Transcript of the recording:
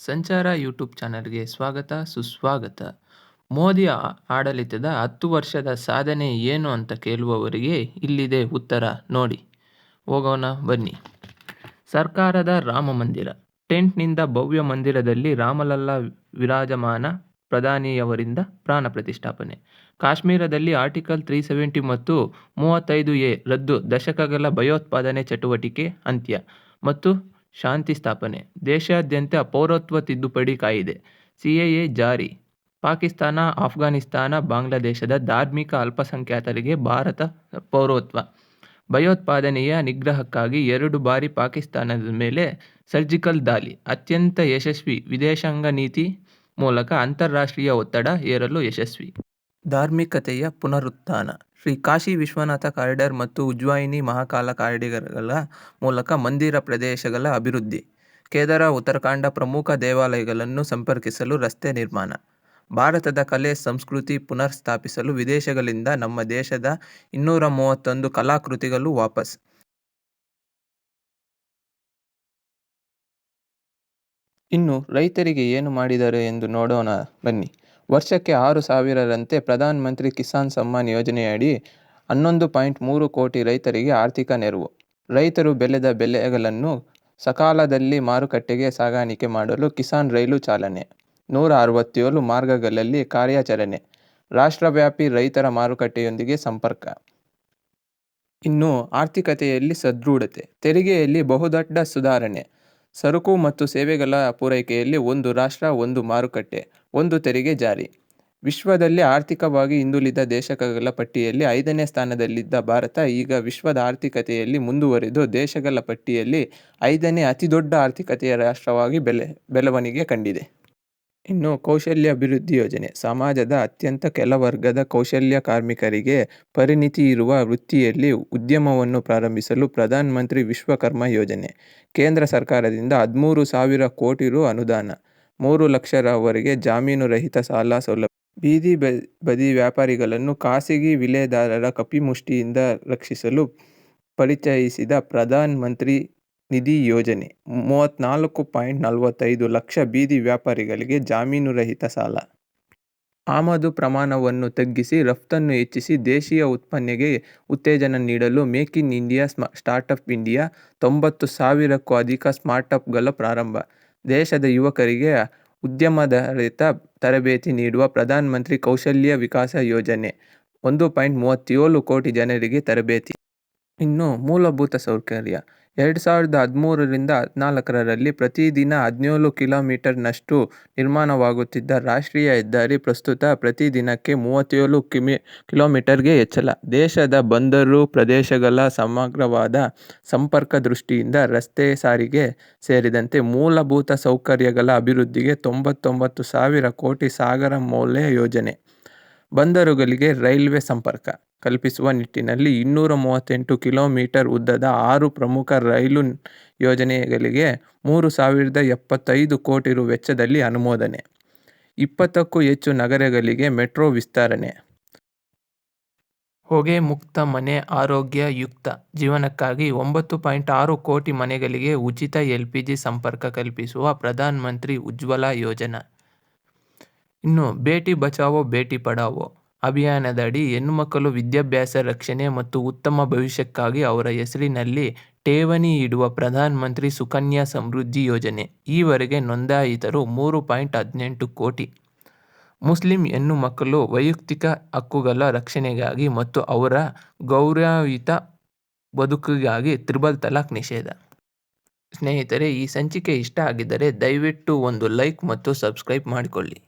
ಸಂಚಾರ ಯೂಟ್ಯೂಬ್ ಚಾನಲ್ಗೆ ಸ್ವಾಗತ ಸುಸ್ವಾಗತ. ಮೋದಿ ಆಡಳಿತದ 10 ವರ್ಷದ ಸಾಧನೆ ಏನು ಅಂತ ಕೇಳುವವರಿಗೆ ಇಲ್ಲಿದೆ ಉತ್ತರ ನೋಡಿ. ಹೋಗೋಣ ಬನ್ನಿ. ಸರ್ಕಾರದ ರಾಮ ಮಂದಿರ. ಟೆಂಟ್ನಿಂದ ಭವ್ಯ ಮಂದಿರದಲ್ಲಿ ರಾಮಲಲ್ಲ ವಿರಾಜಮಾನ. ಪ್ರಧಾನಿಯವರಿಂದ ಪ್ರಾಣ ಪ್ರತಿಷ್ಠಾಪನೆ. ಕಾಶ್ಮೀರದಲ್ಲಿ ಆರ್ಟಿಕಲ್ 370 ಮತ್ತು 35A ರದ್ದು. ದಶಕಗಳ ಭಯೋತ್ಪಾದನೆ ಚಟುವಟಿಕೆ ಅಂತ್ಯ ಮತ್ತು ಶಾಂತಿ ಸ್ಥಾಪನೆ. ದೇಶಾದ್ಯಂತ ಪೌರತ್ವ ತಿದ್ದುಪಡಿ ಕಾಯಿದೆ CAA ಜಾರಿ. ಪಾಕಿಸ್ತಾನ, ಅಫ್ಘಾನಿಸ್ತಾನ, ಬಾಂಗ್ಲಾದೇಶದ ಧಾರ್ಮಿಕ ಅಲ್ಪಸಂಖ್ಯಾತರಿಗೆ ಭಾರತ ಪೌರತ್ವ. ಭಯೋತ್ಪಾದನೆಯ ನಿಗ್ರಹಕ್ಕಾಗಿ 2 ಬಾರಿ ಪಾಕಿಸ್ತಾನದ ಮೇಲೆ ಸರ್ಜಿಕಲ್ ದಾಳಿ. ಅತ್ಯಂತ ಯಶಸ್ವಿ ವಿದೇಶಾಂಗ ನೀತಿ ಮೂಲಕ ಅಂತಾರಾಷ್ಟ್ರೀಯ ಒತ್ತಡ ಹೇರಲು ಯಶಸ್ವಿ. ಧಾರ್ಮಿಕತೆಯ ಪುನರುತ್ಥಾನ. ಶ್ರೀ ಕಾಶಿ ವಿಶ್ವನಾಥ ಕಾರಿಡಾರ್ ಮತ್ತು ಉಜ್ಜಯಿನಿ ಮಹಾಕಾಲ ಕಾರಿಡಾರ್ಗಳ ಮೂಲಕ ಮಂದಿರ ಪ್ರದೇಶಗಳ ಅಭಿವೃದ್ಧಿ. ಕೇದಾರ, ಉತ್ತರಾಖಂಡ ಪ್ರಮುಖ ದೇವಾಲಯಗಳನ್ನು ಸಂಪರ್ಕಿಸಲು ರಸ್ತೆ ನಿರ್ಮಾಣ. ಭಾರತದ ಕಲೆ ಸಂಸ್ಕೃತಿ ಪುನರ್ ಸ್ಥಾಪಿಸಲು ವಿದೇಶಗಳಿಂದ ನಮ್ಮ ದೇಶದ 231 ಕಲಾಕೃತಿಗಳು ವಾಪಸ್. ಇನ್ನು ರೈತರಿಗೆ ಏನು ಮಾಡಿದ್ದಾರೆ ಎಂದು ನೋಡೋಣ ಬನ್ನಿ. ವರ್ಷಕ್ಕೆ 6,000ರಂತೆ ಪ್ರಧಾನ ಮಂತ್ರಿ ಕಿಸಾನ್ ಸಮ್ಮಾನ್ ಯೋಜನೆಯಡಿ 11.3 ಕೋಟಿ ರೈತರಿಗೆ ಆರ್ಥಿಕ ನೆರವು. ರೈತರು ಬೆಳೆದ ಬೆಳೆಗಳನ್ನು ಸಕಾಲದಲ್ಲಿ ಮಾರುಕಟ್ಟೆಗೆ ಸಾಗಾಣಿಕೆ ಮಾಡಲು ಕಿಸಾನ್ ರೈಲು ಚಾಲನೆ. 167 ಮಾರ್ಗಗಳಲ್ಲಿ ಕಾರ್ಯಾಚರಣೆ. ರಾಷ್ಟ್ರವ್ಯಾಪಿ ರೈತರ ಮಾರುಕಟ್ಟೆಯೊಂದಿಗೆ ಸಂಪರ್ಕ. ಇನ್ನು ಆರ್ಥಿಕತೆಯಲ್ಲಿ ಸದೃಢತೆ. ತೆರಿಗೆಯಲ್ಲಿ ಬಹುದೊಡ್ಡ ಸುಧಾರಣೆ. ಸರಕು ಮತ್ತು ಸೇವೆಗಳ ಪೂರೈಕೆಯಲ್ಲಿ ಒಂದು ರಾಷ್ಟ್ರ, ಒಂದು ಮಾರುಕಟ್ಟೆ, ಒಂದು ತೆರಿಗೆ ಜಾರಿ. ವಿಶ್ವದಲ್ಲಿ ಆರ್ಥಿಕವಾಗಿ ಹಿಂದುಳಿದ ದೇಶಗಳ ಪಟ್ಟಿಯಲ್ಲಿ 5ನೇ ಸ್ಥಾನದಲ್ಲಿದ್ದ ಭಾರತ ಈಗ ವಿಶ್ವದ ಆರ್ಥಿಕತೆಯಲ್ಲಿ ಮುಂದುವರಿದು ದೇಶಗಳ ಪಟ್ಟಿಯಲ್ಲಿ 5ನೇ ಅತಿದೊಡ್ಡ ಆರ್ಥಿಕತೆಯ ರಾಷ್ಟ್ರವಾಗಿ ಬೆಳವಣಿಗೆ ಕಂಡಿದೆ. ಇನ್ನು ಕೌಶಲ್ಯ ಅಭಿವೃದ್ಧಿ ಯೋಜನೆ. ಸಮಾಜದ ಅತ್ಯಂತ ಕೆಳವರ್ಗದ ಕೌಶಲ್ಯ ಕಾರ್ಮಿಕರಿಗೆ ಪರಿಣಿತಿ ಇರುವ ವೃತ್ತಿಯಲ್ಲಿ ಉದ್ಯಮವನ್ನು ಪ್ರಾರಂಭಿಸಲು ಪ್ರಧಾನ ಮಂತ್ರಿ ವಿಶ್ವಕರ್ಮ ಯೋಜನೆ. ಕೇಂದ್ರ ಸರ್ಕಾರದಿಂದ 13,000 ಕೋಟಿ ರು ಅನುದಾನ. 3 ಲಕ್ಷ ರವರೆಗೆ ಜಾಮೀನು ರಹಿತ ಸಾಲ ಸೌಲಭ್ಯ. ಬೀದಿ ಬದಿ ವ್ಯಾಪಾರಿಗಳನ್ನು ಖಾಸಗಿ ವಿಲೆದಾರರ ಕಪಿಮುಷ್ಟಿಯಿಂದ ರಕ್ಷಿಸಲು ಪರಿಚಯಿಸಿದ ಪ್ರಧಾನ ಮಂತ್ರಿ ನಿಧಿ ಯೋಜನೆ. 34.45 ಲಕ್ಷ ಬೀದಿ ವ್ಯಾಪಾರಿಗಳಿಗೆ ಜಾಮೀನು ರಹಿತ ಸಾಲ. ಆಮದು ಪ್ರಮಾಣವನ್ನು ತಗ್ಗಿಸಿ ರಫ್ತನ್ನು ಹೆಚ್ಚಿಸಿ ದೇಶೀಯ ಉತ್ಪಾದನೆಗೆ ಉತ್ತೇಜನ ನೀಡಲು make in India, startup India. 90,000ಕ್ಕೂ ಅಧಿಕ ಸ್ಟಾರ್ಟ್ಅಪ್ಗಳ ಪ್ರಾರಂಭ. ದೇಶದ ಯುವಕರಿಗೆ ಉದ್ಯಮಾಧಾರಿತ ತರಬೇತಿ ನೀಡುವ ಪ್ರಧಾನ ಮಂತ್ರಿ ಕೌಶಲ್ಯ ವಿಕಾಸ ಯೋಜನೆ. 1.37 ಕೋಟಿ ಜನರಿಗೆ ತರಬೇತಿ. ಇನ್ನು ಮೂಲಭೂತ ಸೌಕರ್ಯ. 2013ರಿಂದ 14ರಲ್ಲಿ ಪ್ರತಿದಿನ 17 ಕಿಲೋಮೀಟರ್ನಷ್ಟು ನಿರ್ಮಾಣವಾಗುತ್ತಿದ್ದ ರಾಷ್ಟ್ರೀಯ ಹೆದ್ದಾರಿ ಪ್ರಸ್ತುತ ಪ್ರತಿದಿನಕ್ಕೆ 37 ಕಿಲೋಮೀಟರ್ಗೆ ಹೆಚ್ಚಳ. ದೇಶದ ಬಂದರು ಪ್ರದೇಶಗಳ ಸಮಗ್ರವಾದ ಸಂಪರ್ಕ ದೃಷ್ಟಿಯಿಂದ ರಸ್ತೆ ಸಾರಿಗೆ ಸೇರಿದಂತೆ ಮೂಲಭೂತ ಸೌಕರ್ಯಗಳ ಅಭಿವೃದ್ಧಿಗೆ 99,000 ಕೋಟಿ ಸಾಗರ ಮಾಲೆ ಯೋಜನೆ. ಬಂದರುಗಳಿಗೆ ರೈಲ್ವೆ ಸಂಪರ್ಕ ಕಲ್ಪಿಸುವ ನಿಟ್ಟಿನಲ್ಲಿ 238 ಕಿಲೋಮೀಟರ್ ಉದ್ದದ 6 ಪ್ರಮುಖ ರೈಲು ಯೋಜನೆಗಳಿಗೆ 3,075 ಕೋಟಿ ರು ವೆಚ್ಚದಲ್ಲಿ ಅನುಮೋದನೆ. 20ಕ್ಕೂ ಹೆಚ್ಚು ನಗರಗಳಿಗೆ ಮೆಟ್ರೋ ವಿಸ್ತರಣೆ. ಹೊಗೆ ಮುಕ್ತ ಮನೆ, ಆರೋಗ್ಯ ಯುಕ್ತ ಜೀವನಕ್ಕಾಗಿ 9.6 ಕೋಟಿ ಮನೆಗಳಿಗೆ ಉಚಿತ LPG ಸಂಪರ್ಕ ಕಲ್ಪಿಸುವ ಪ್ರಧಾನ ಮಂತ್ರಿ ಉಜ್ವಲ ಯೋಜನಾ. ಇನ್ನು ಬೇಟಿ ಬಚಾವೋ ಬೇಟಿ ಪಢಾವೋ ಅಭಿಯಾನದಡಿ ಹೆಣ್ಣುಮಕ್ಕಳು ವಿದ್ಯಾಭ್ಯಾಸ, ರಕ್ಷಣೆ ಮತ್ತು ಉತ್ತಮ ಭವಿಷ್ಯಕ್ಕಾಗಿ ಅವರ ಹೆಸರಿನಲ್ಲಿ ಠೇವಣಿ ಇಡುವ ಪ್ರಧಾನ ಮಂತ್ರಿ ಸುಕನ್ಯಾ ಸಮೃದ್ಧಿ ಯೋಜನೆ. ಈವರೆಗೆ ನೋಂದಾಯಿತರು 3.18 ಕೋಟಿ. ಮುಸ್ಲಿಂ ಹೆಣ್ಣು ಮಕ್ಕಳು ವೈಯಕ್ತಿಕ ಹಕ್ಕುಗಳ ರಕ್ಷಣೆಗಾಗಿ ಮತ್ತು ಅವರ ಗೌರವಯುತ ಬದುಕಿಗಾಗಿ ತ್ರಿಬಲ್ ತಲಾಖ್ ನಿಷೇಧ. ಸ್ನೇಹಿತರೆ, ಈ ಸಂಚಿಕೆ ಇಷ್ಟ ಆಗಿದ್ದರೆ ದಯವಿಟ್ಟು ಒಂದು ಲೈಕ್ ಮತ್ತು ಸಬ್ಸ್ಕ್ರೈಬ್ ಮಾಡಿಕೊಳ್ಳಿ.